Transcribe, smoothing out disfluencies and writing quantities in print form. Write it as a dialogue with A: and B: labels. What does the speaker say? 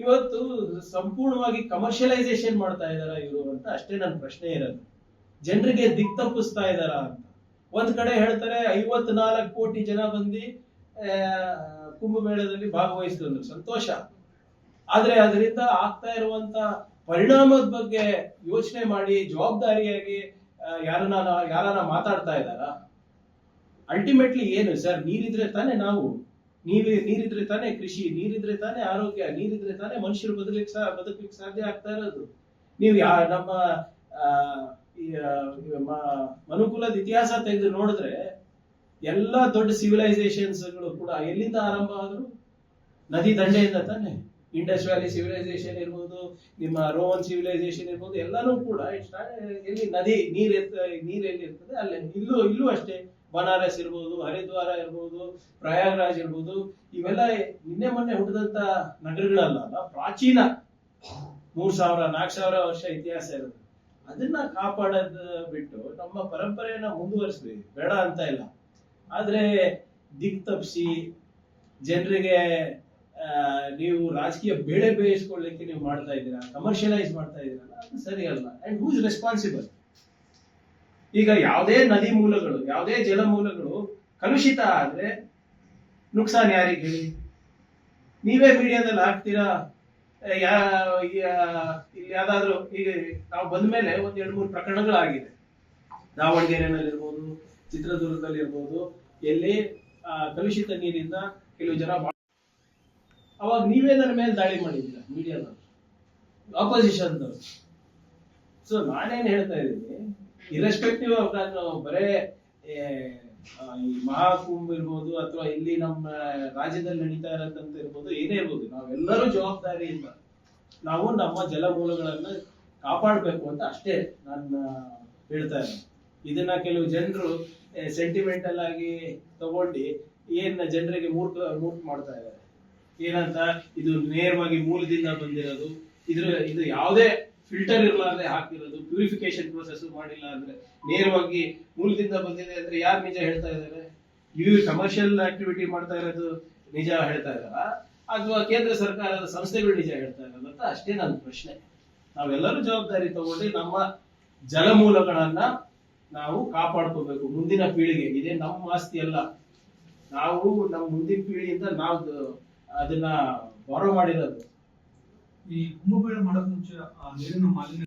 A: ಇವತ್ತು ಸಂಪೂರ್ಣವಾಗಿ ಕಮರ್ಷಿಯಲೈಸೇಷನ್ ಮಾಡ್ತಾ ಇದಾರ ಇವರು ಅಂತ ಅಷ್ಟೇ ನನ್ನ ಪ್ರಶ್ನೆ ಇರೋದು. ಜನರಿಗೆ ದಿಕ್ ತಪ್ಪಿಸ್ತಾ ಇದಾರ ಅಂತ. ಒಂದ್ ಕಡೆ ಹೇಳ್ತಾರೆ 54 ಕೋಟಿ ಜನ ಬಂದು ಕುಂಭಮೇಳದಲ್ಲಿ ಭಾಗವಹಿಸಿದ್ರು, ಸಂತೋಷ. ಆದ್ರೆ ಅದರಿಂದ ಆಗ್ತಾ ಇರುವಂತ ಪರಿಣಾಮದ ಬಗ್ಗೆ ಯೋಚನೆ ಮಾಡಿ ಜವಾಬ್ದಾರಿಯಾಗಿ ಯಾರನ್ನ ಮಾತಾಡ್ತಾ ಇದ್ದಾರ? ಅಲ್ಟಿಮೇಟ್ಲಿ ಏನು ಸರ್? ನೀರಿದ್ರೆ ತಾನೇ ನಾವು, ನೀರಿದ್ರೆ ತಾನೇ ಕೃಷಿ, ನೀರಿದ್ರೆ ತಾನೇ ಆರೋಗ್ಯ, ನೀರಿದ್ರೆ ತಾನೇ ಮನುಷ್ಯರು ಬದುಕಲಿಕ್ಕೆ ಸಾಧ್ಯ ಆಗ್ತಾ ಇರೋದು. ನೀವು ನಮ್ಮ ಮನುಕುಲದ ಇತಿಹಾಸ ತೆಗೆದು ನೋಡಿದ್ರೆ ಎಲ್ಲಾ ದೊಡ್ಡ ಸಿವಿಲೈಸೇಷನ್ಸ್ ಗಳು ಕೂಡ ಎಲ್ಲಿಂದ ಆರಂಭ ಆದ್ರು? ನದಿ ದಂಡೆಯಿಂದ ತಾನೆ. ಇಂಡಸ್ ವ್ಯಾಲಿ ಸಿವಿಲೈಸೇಷನ್ ಇರ್ಬೋದು, ನಿಮ್ಮ ರೋಮನ್ ಸಿವಿಲೈಸೇಷನ್ ಇರ್ಬೋದು, ಎಲ್ಲಾನು ಕೂಡ ಎಲ್ಲಿ ನದಿ ನೀರ್ ಎಲ್ಲಿ ಇರ್ತದೆ ಅಲ್ಲೇ. ಇಲ್ಲೂ ಅಷ್ಟೇ. ಬನಾರಸ್ ಇರ್ಬೋದು, ಹರಿದ್ವಾರ ಇರ್ಬೋದು, ಪ್ರಯಾಗ್ರಾಜ್ ಇರ್ಬೋದು, ಇವೆಲ್ಲ ನಿನ್ನೆ ಮೊನ್ನೆ ಹುಟ್ಟಿದಂತ ನಗರಗಳಲ್ಲ, ಪ್ರಾಚೀನ 3000-4000 ವರ್ಷ ಇತಿಹಾಸ ಇರೋದು. ಅದನ್ನ ಕಾಪಾಡೋದ್ ಬಿಟ್ಟು ನಮ್ಮ ಪರಂಪರೆಯನ್ನ ಮುಂದುವರಿಸ್ವಿ, ಬೇಡ ಅಂತ ಇಲ್ಲ. ಆದ್ರೆ ದಿಕ್ ತಪ್ಪಿಸಿ ಜನರಿಗೆ ನೀವು ರಾಜಕೀಯ ಬೇಳೆ ಬೇಯಿಸ್ಕೊಳ್ಳಿಕ್ಕೆ ನೀವು ಮಾಡ್ತಾ ಇದ್ದೀರಾ, ಕಮರ್ಷಿಯಲೈಸ್ ಮಾಡ್ತಾ ಇದ್ದೀರಲ್ಲ, ಅದು ಸರಿ ಅಲ್ಲ. And who is responsible? ಈಗ ಯಾವುದೇ ನದಿ ಮೂಲಗಳು, ಯಾವುದೇ ಜಲ ಮೂಲಗಳು ಕಲುಷಿತ ಆದ್ರೆ ನುಕ್ಸಾನ್ ಯಾರಿಗೆ ಹೇಳಿ? ನೀವೇ ಮೀಡಿಯಾದಲ್ಲಿ ಹಾಕ್ತೀರಾ. ಇಲ್ಲಿ ಯಾವ್ದಾದ್ರು ಈಗ ನಾವು ಬಂದ ಮೇಲೆ 1-2-3 ಪ್ರಕರಣಗಳಾಗಿದೆ. ದಾವಣಗೆರೆನಲ್ಲಿ ಇರ್ಬೋದು, ಚಿತ್ರದುರ್ಗದಲ್ಲಿ ಇರ್ಬೋದು, ಎಲ್ಲಿ ಕಲುಷಿತ ನೀರಿಂದ ಕೆಲವು ಜನ ಅವಾಗ ನೀವೇ ನನ್ನ ಮೇಲೆ ದಾಳಿ ಮಾಡಿದ್ದೀರಾ ಮೀಡಿಯಾದವರು, ಆಪೋಸಿಷನ್. ಸೊ ನಾನೇನ್ ಹೇಳ್ತಾ ಇದ್ದೀನಿ, ಇರೆಸ್ಪೆಕ್ಟಿವ್ ಆಫ್ ನಾನು ಬರೇ ಈ ಮಹಾಕುಂಭ ಇರ್ಬೋದು ಅಥವಾ ಇಲ್ಲಿ ನಮ್ಮ ರಾಜ್ಯದಲ್ಲಿ ನಡೀತಾ ಇರೋದಂತ ಇರ್ಬೋದು, ಏನೇ ಇರ್ಬೋದು, ನಾವೆಲ್ಲರೂ ಜವಾಬ್ದಾರಿಯಿಂದ ನಾವು ನಮ್ಮ ಜಲಮೂಲಗಳನ್ನ ಕಾಪಾಡಬೇಕು ಅಂತ ಅಷ್ಟೇ ನಾನು ಹೇಳ್ತಾ ಇದ್ದೀನಿ. ಇದನ್ನ ಕೆಲವು ಜನರು ಸೆಂಟಿಮೆಂಟಲ್ ಆಗಿ ತಗೊಂಡು ಏನ್ ಜನರಿಗೆ ಮೂರ್ಖ ಮಾಡ್ತಾ ಇದ್ದಾರೆ. ಏನಂತ, ಇದು ನೇರವಾಗಿ ಮೂಲದಿಂದ ಬಂದಿರೋದು, ಇದು ಯಾವುದೇ ಫಿಲ್ಟರ್ ಇರಲಾರ್ದೆ ಹಾಕಿರೋದು, ಪ್ಯೂರಿಫಿಕೇಶನ್ ಪ್ರೋಸೆಸ್ ಮಾಡಿಲ್ಲ ಅಂದ್ರೆ, ನೇರವಾಗಿ ಮೂಲದಿಂದ ಬಂದಿದೆ ಅಂದ್ರೆ ಯಾರು ನಿಜ ಹೇಳ್ತಾ ಇದ್ದಾರೆ? ಇವು ಕಮರ್ಷಿಯಲ್ ಆಕ್ಟಿವಿಟಿ ಮಾಡ್ತಾ ಇರೋದು ನಿಜ ಹೇಳ್ತಾ ಇದಾರ, ಅಥವಾ ಕೇಂದ್ರ ಸರ್ಕಾರದ ಸಂಸ್ಥೆಗಳು ನಿಜ ಹೇಳ್ತಾ ಇರೋದು ಅಂತ ಅಷ್ಟೇ ನನ್ನ ಪ್ರಶ್ನೆ. ನಾವೆಲ್ಲರೂ ಜವಾಬ್ದಾರಿ ತಗೊಂಡು ನಮ್ಮ ಜಲಮೂಲಗಳನ್ನ ನಾವು ಕಾಪಾಡ್ಕೋಬೇಕು. ಮುಂದಿನ ಪೀಳಿಗೆ ಇದೇ ನಮ್ಮ ಆಸ್ತಿ ಅಲ್ಲ, ನಾವು ನಮ್ಮ ಮುಂದಿನ ಪೀಳಿಗೆಯಿಂದ ನಾವು ಅದನ್ನ ಬಾರೋ ಮಾಡಿರೋದು.
B: ಈ ಕುಂಭಮೇಳ ಮಾಡೋದ್ ಮುಂಚೆ ನೀರಿನ ಮಾಲಿನ್ಯ